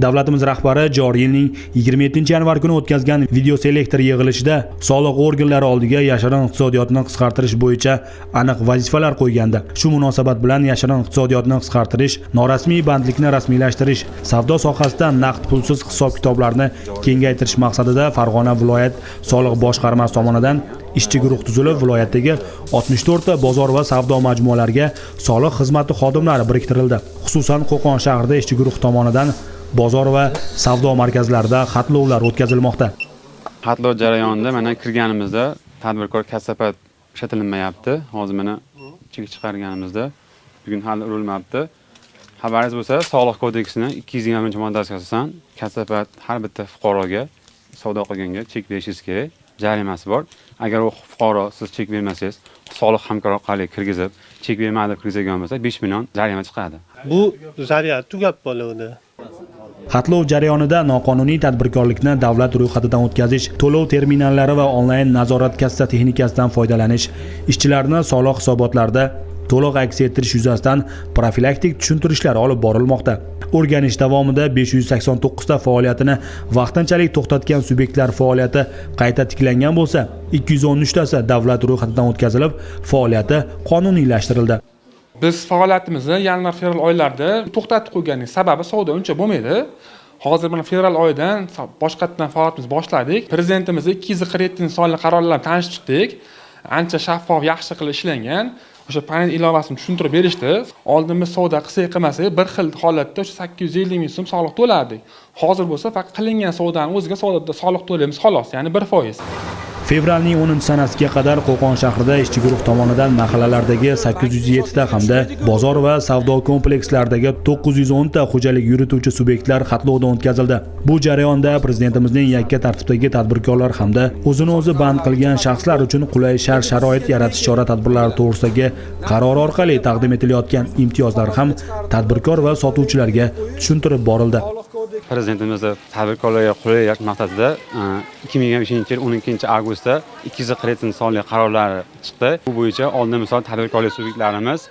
Davlatimiz rahbari joriy yilning 27-yanvar kuni o'tkazgan videoselektor yig'ilishida soliq organlari oldiga yashirin iqtisodiyotni qisqartirish bo'yicha aniq vazifalar qo'ygandi. Shu munosabat bilan yashirin iqtisodiyotni qisqartirish, norasmiy bandlikni rasmiylashtirish, savdo sohasida naqd pulsiz hisob-kitoblarni kengaytirish maqsadida Farg'ona viloyat soliq boshqarmasi tomonidan ishchi guruh tuzilib, viloyatdagi 64 ta bozor va savdo majmualariga soliq xizmati xodimlari biriktirildi. Xususan, Qo'qon shahrida ishchi guruh tomonidan bozor va savdo markazlarida xatlovlar o'tkazilmoqda. Xatlov jarayonida mana kirganimizda tadbirkor kassapat ishlatilmayapti. Hozir mana chek chiqarganimizda bugun hali urilmabdi. Xabaringiz bo'lsa, Soliq kodeksining 220-moddasiga asosan kassapat har bitta fuqaroga savdo qilganga chek berishingiz kerak. Jarimasi bor. Agar u fuqaro siz chek bermasangiz, soliq hamkor orqali kirgizib, chek bermadi deb kirgizgan bo'lsa, 5 million jarima chiqadi. Bu zaryad tugab bo'ladi. Xatlov jarayonida noqonuniy tadbirkorlikni davlat ro'yxatidan o'tkazish, to'lov terminallari va onlayn nazorat kassa texnikasidan foydalanish, ishchilarni soliq hisobotlarida to'liq aks ettirish yuzasidan profilaktik tushuntirishlar olib borilmoqda. O'rganish davomida 589 ta faoliyatini vaqtinchalik to'xtatgan subyektlar faoliyati qayta tiklangan bo'lsa, 213 tasi davlat ro'yxatidan o'tkazilib, faoliyati qonuniylashtirildi. Biz faoliyatimizni yanvar-fevral oylarida to'xtatib qo'yganning sababi savdo uncha bo'lmaydi. Hozir mana fevral oyidan boshqatdan faoliyatimizni boshladik. Prezidentimiz 247-sonli qarorlarni tanishtirdik. Ancha shaffof, yaxshi qilib ishlangan. O'sha panel ilovasini tushuntirib berishdi. Oldin biz savdo qilsak qilmasak bir xil holatda o'sha 850 ming so'm soliq to'lardik. Hozir bo'lsa faqat qilingan savdoning o'ziga savdoda soliq to'laymiz xolos, ya'ni 1%. Fevralning 10-sanasiga qadar Qo'qon shahrida ishchi guruh tomonidan mahallalardagi 807 ta hamda bozor va savdo komplekslaridagi 910 ta xo'jalik yurituvchi subyektlar xatlovdan o'tkazildi. Bu jarayonda prezidentimizning yakka tartibdagi tadbirkorlar hamda o'zini o'zi band qilgan shaxslar uchun qulay shart-sharoit yaratish chora-tadbirlari to'g'risidagi qaror orqali taqdim etilayotgan imtiyozlar ham tadbirkor va sotuvchilarga tushuntirib borildi. Prezidentimiz tadbirkorlarga qulaylik maqsadida 2025-yil 12-avgustda 247-sonli qarorlari chiqdi. Bu bo'yicha oldin misol tadbirkorlik subyektlarimiz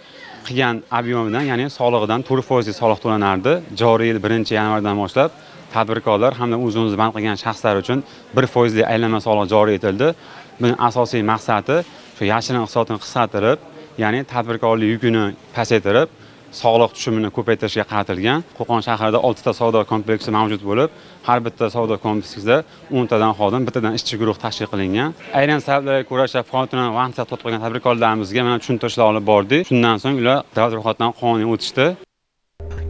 qilgan ob'yemidan, ya'ni solig'idan 4% soliq to'lanardi. Joriy yil 1-yanvardan boshlab tadbirkorlar hamda o'zini band qilgan shaxslar uchun 1% lik aylanma soliq joriy etildi. Buning asosiy maqsadi shu yashirin iqtisodni qisqartirib, ya'ni tadbirkorlik yukini pasaytirib, soliq tushumini ko'paytirishga qaratilgan. Qo'qon shahrida 6 ta savdo kompleksi mavjud bo'lib, har bitta savdo kompleksida 10 tadan xodim, bittadan ishchi guruh tashkil qilingan. Aynan sabablarga ko'ra faoliyatini vaqtincha to'xtatib qo'ygan tadbirkorlarimizga mana tushuntirishlar olib bordik. Shundan so'ng ular davlat ro'yxatidan qonuniy o'tishdi.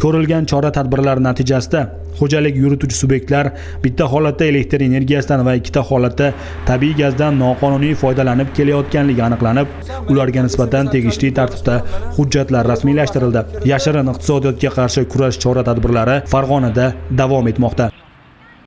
Ko'rilgan chora-tadbirlar natijasida xo'jalik yurituvchi subyektlar bitta holatda elektr energiyasidan va ikkita holatda tabiiy gazdan noqonuniy foydalanib kelayotganligi aniqlanib, ularga nisbatan tegishli tartibda hujjatlar rasmiylashtirildi. Yashirin iqtisodiyotga qarshi kurash chora-tadbirlari Farg'onada davom etmoqda.